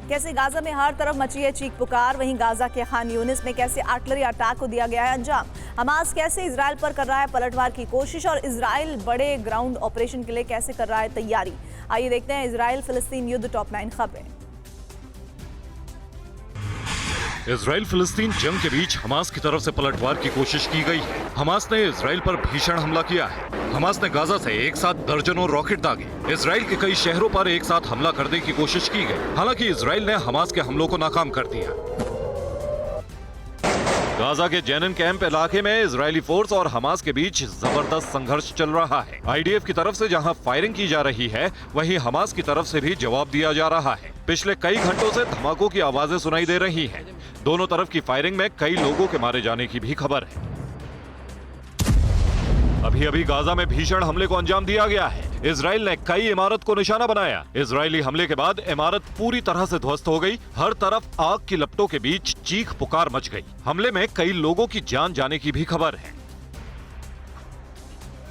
कैसे गाजा में हर तरफ मची है चीख पुकार, वहीं गाजा के खान यूनिस में कैसे आर्टिलरी अटैक को दिया गया है अंजाम। हमास कैसे इजराइल पर कर रहा है पलटवार की कोशिश और इजराइल बड़े ग्राउंड ऑपरेशन के लिए कैसे कर रहा है तैयारी। आइए देखते हैं इजराइल फिलिस्तीन युद्ध टॉप 9 खबरें। इजराइल फिलिस्तीन जंग के बीच हमास की तरफ से पलटवार की कोशिश की गई है। हमास ने इजराइल पर भीषण हमला किया है। हमास ने गाजा से एक साथ दर्जनों रॉकेट दागे। इजराइल के कई शहरों पर एक साथ हमला करने की कोशिश की गई। हालांकि इजराइल ने हमास के हमलों को नाकाम कर दिया। गाजा के जेनिन कैंप इलाके में इजरायली फोर्स और हमास के बीच जबरदस्त संघर्ष चल रहा है। आईडीएफ की तरफ से जहां फायरिंग की जा रही है, वहीं हमास की तरफ से भी जवाब दिया जा रहा है। पिछले कई घंटों से धमाकों की आवाजें सुनाई दे रही हैं। दोनों तरफ की फायरिंग में कई लोगों के मारे जाने की भी खबर है। अभी अभी गाजा में भीषण हमले को अंजाम दिया गया है। इजराइल ने कई इमारत को निशाना बनाया। इजरायली हमले के बाद इमारत पूरी तरह से ध्वस्त हो गई। हर तरफ आग की लपटों के बीच चीख पुकार मच गई। हमले में कई लोगों की जान जाने की भी खबर है।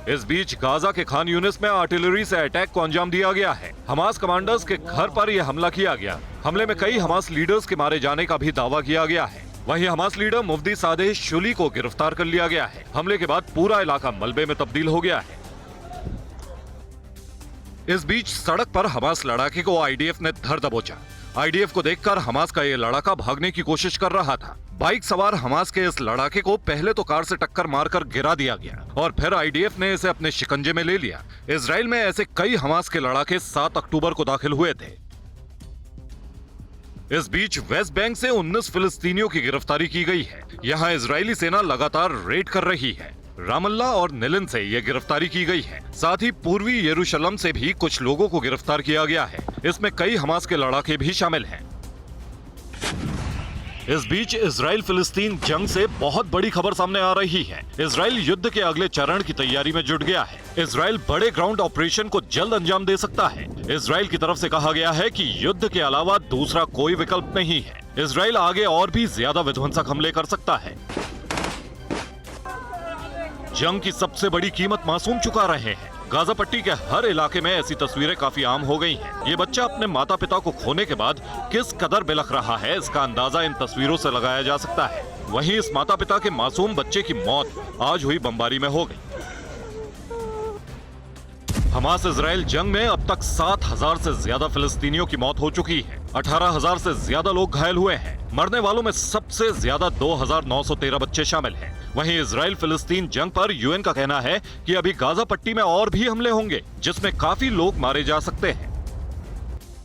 इस बीच गाजा के खान यूनिस में आर्टिलरी से अटैक को अंजाम दिया गया है। हमास कमांडर्स के घर पर यह हमला किया गया। हमले में कई हमास लीडर्स के मारे जाने का भी दावा किया गया है। वहीं हमास लीडर मुफ्ती सादेह शुली को गिरफ्तार कर लिया गया है। हमले के बाद पूरा इलाका मलबे में तब्दील हो गया है। इस बीच सड़क पर हमास लड़ाके को आईडीएफ ने धर दबोचा। आईडीएफ को देखकर हमास का ये लड़ाका भागने की कोशिश कर रहा था। बाइक सवार हमास के इस लड़ाके को पहले तो कार से टक्कर मारकर गिरा दिया गया और फिर आईडीएफ ने इसे अपने शिकंजे में ले लिया। इजराइल में ऐसे कई हमास के लड़ाके 7 अक्टूबर को दाखिल हुए थे। इस बीच वेस्ट बैंक से 19 फिलिस्तीनियों की गिरफ्तारी की गई है। यहाँ इजरायली सेना लगातार रेड कर रही है। रामल्ला और निलिन से यह गिरफ्तारी की गई है। साथ ही पूर्वी यरूशलेम से भी कुछ लोगों को गिरफ्तार किया गया है। इसमें कई हमास के लड़ाके भी शामिल हैं। इस बीच इजराइल फिलिस्तीन जंग से बहुत बड़ी खबर सामने आ रही है। इजराइल युद्ध के अगले चरण की तैयारी में जुट गया है। इजराइल बड़े ग्राउंड ऑपरेशन को जल्द अंजाम दे सकता है। इजराइल की तरफ से कहा गया है कि युद्ध के अलावा दूसरा कोई विकल्प नहीं है। इजराइल आगे और भी ज्यादा विध्वंसक हमले कर सकता है। जंग की सबसे बड़ी कीमत मासूम चुका रहे हैं। गाजा पट्टी के हर इलाके में ऐसी तस्वीरें काफी आम हो गई हैं। ये बच्चा अपने माता पिता को खोने के बाद किस कदर बिलख रहा है, इसका अंदाजा इन तस्वीरों से लगाया जा सकता है। वहीं इस माता पिता के मासूम बच्चे की मौत आज हुई बमबारी में हो गई। हमास इजराइल जंग में अब तक 7,000 से ज्यादा फिलिस्तीनियों की मौत हो चुकी है। 18,000 से ज्यादा लोग घायल हुए हैं। मरने वालों में सबसे ज्यादा 2,913 बच्चे शामिल हैं। वहीं इजराइल फिलिस्तीन जंग पर यूएन का कहना है कि अभी गाजा पट्टी में और भी हमले होंगे, जिसमें काफी लोग मारे जा सकते हैं।